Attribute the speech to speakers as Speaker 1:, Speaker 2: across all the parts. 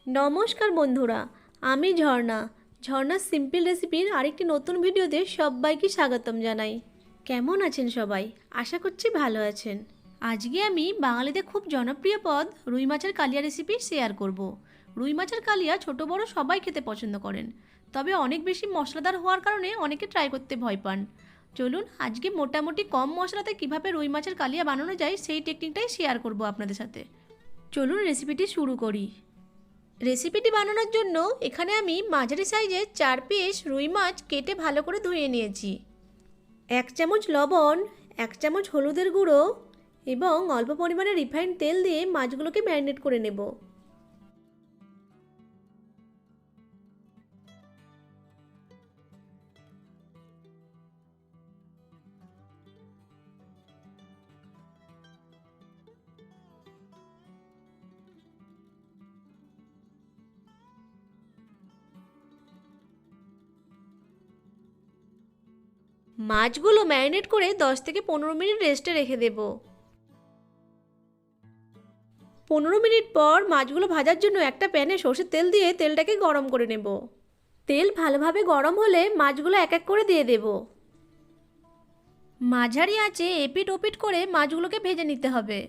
Speaker 1: নমস্কার বন্ধুরা, আমি ঝর্ণা। ঝর্ণার সিম্পল রেসিপির আরেকটি নতুন ভিডিওতে সবাইকে স্বাগতম জানাই। কেমন আছেন সবাই? আশা করছি ভালো আছেন। আজকে আমি বাঙালিদের খুব জনপ্রিয় পদ রুই মাছের কালিয়া রেসিপি শেয়ার করব। রুই মাছের কালিয়া ছোট বড় সবাই খেতে পছন্দ করেন, তবে অনেক বেশি মশলাদার হওয়ার কারণে অনেকে ট্রাই করতে ভয় পান। চলুন আজকে মোটামুটি কম মশলাতে কিভাবে রুই মাছের কালিয়া বানানো যায় সেই টেকনিকটাই শেয়ার করব আপনাদের সাথে। চলুন রেসিপিটি শুরু করি। রেসিপিটি বানানোর জন্য এখানে আমি মাঝারি সাইজের 4 পিস রুই মাছ কেটে ভালো করে ধুয়ে নিয়েছি। 1 চামচ লবণ, 1 চামচ হলুদের গুঁড়ো এবং অল্প পরিমাণে রিফাইন্ড তেল দিয়ে মাছগুলোকে ম্যারিনেট করে নেব। মাছগুলো ম্যারিনেট করে 10 থেকে 15 মিনিট রেস্টে রেখে দেব। 15 মিনিট পর মাছগুলো ভাজার জন্য একটা প্যানে সরষের তেল দিয়ে তেলটাকে গরম করে নেব। তেল ভালোভাবে গরম হলে মাছগুলো এক এক করে দিয়ে দেব। মাঝারি আঁচে এপিট ওপিট করে মাছগুলোকে ভেজে নিতে হবে।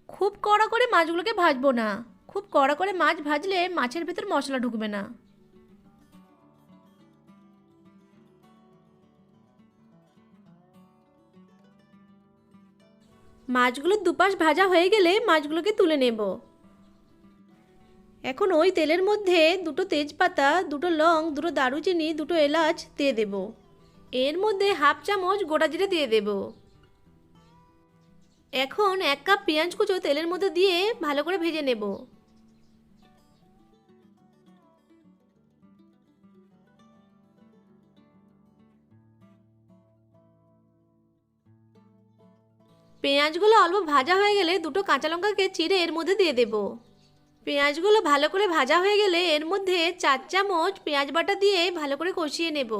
Speaker 1: খুব কড়া করে মাছগুলোকে ভাজবো না, খুব কড়া করে মাছ ভাজলে মাছের ভেতর মশলা ঢুকবে না। মাছগুলো দুপাশ ভাজা হয়ে গেলে মাছগুলোকে তুলে নেব। এখন ওই তেলের মধ্যে 2টো তেজপাতা, 2টো লং, 2টো দারুচিনি, 2টো এলাচ দিয়ে দেব। এর মধ্যে হাফ চামচ গোটা জিরে দিয়ে দেব। এখন 1 কাপ পেঁয়াজ কুচো তেলের মধ্যে দিয়ে ভালো করে ভেজে নেব। পেঁয়াজগুলো অল্প ভাজা হয়ে গেলে 2টো কাঁচা লঙ্কাকে চিড়ে এর মধ্যে দিয়ে দেব। পেঁয়াজগুলো ভালো করে ভাজা হয়ে গেলে এর মধ্যে 4 চামচ পেঁয়াজ বাটা দিয়ে ভালো করে কষিয়ে নেব।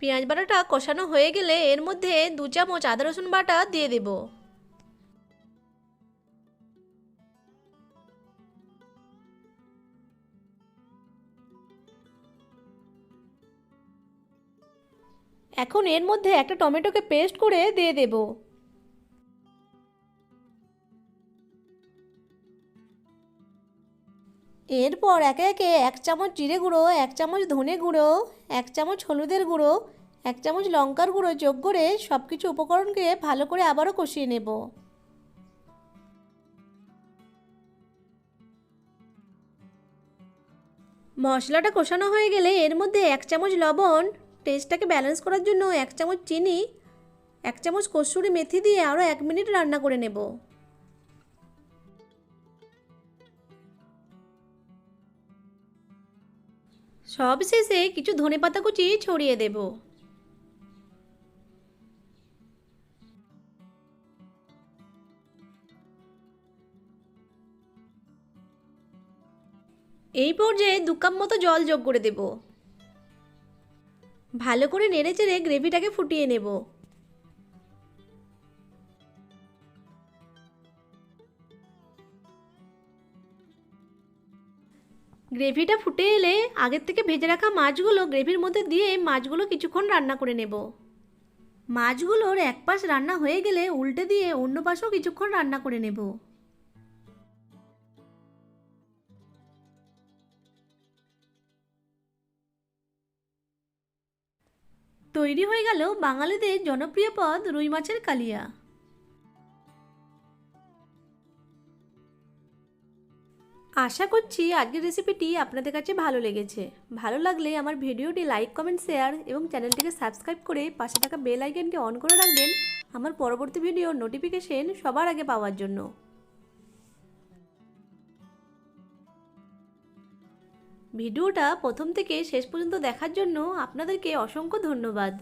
Speaker 1: পেঁয়াজ বাটাটা কষানো হয়ে গেলে এর মধ্যে 2 চামচ আদা রসুন বাটা দিয়ে দেব। এখন এর মধ্যে একটা টমেটোকে পেস্ট করে দিয়ে দেব। এরপর একে একে 1 চামচ জিরে গুঁড়ো, 1 চামচ ধনে গুঁড়ো, 1 চামচ হলুদের গুঁড়ো, 1 চামচ লঙ্কার গুঁড়ো যোগ করে সব কিছু উপকরণকে ভালো করে আবারও কষিয়ে নেব। মশলাটা কষানো হয়ে গেলে এর মধ্যে 1 চামচ লবণ, টেস্টটাকে ব্যালেন্স করার জন্য 1 চামচ চিনি, 1 চামচ কসুরি মেথি দিয়ে আরও 1 মিনিট রান্না করে নেব। সব শেষে কিছু ধনেপাতা কুচি ছড়িয়ে দেব। এই পর্যায়ে 2 কাপ মতো জল যোগ করে দেব। ভালো করে নেড়েচেড়ে গ্রেভিটাকে ফুটিয়ে নেব। গ্রেভিটা ফুটে এলে আগের থেকে ভেজে রাখা মাছগুলো গ্রেভির মধ্যে দিয়ে মাছগুলো কিছুক্ষণ রান্না করে নেব। মাছগুলোর এক পাশ রান্না হয়ে গেলে উল্টে দিয়ে অন্য পাশেও কিছুক্ষণ রান্না করে নেব। তৈরি হয়ে গেল বাঙালিদের জনপ্রিয় পদ রুই মাছের কালিয়া। আশা করছি আজকের রেসিপিটি আপনাদের কাছে ভালো লেগেছে। ভালো লাগলে আমার ভিডিওটি লাইক, কমেন্ট, শেয়ার এবং চ্যানেলটিকে সাবস্ক্রাইব করে পাশে থাকা বেল আইকনটি অন করে রাখবেন আমার পরবর্তী ভিডিওর নোটিফিকেশন সবার আগে পাওয়ার জন্য। ভিডিওটা প্রথম থেকে শেষ পর্যন্ত দেখার জন্য আপনাদেরকে অসংখ্য ধন্যবাদ।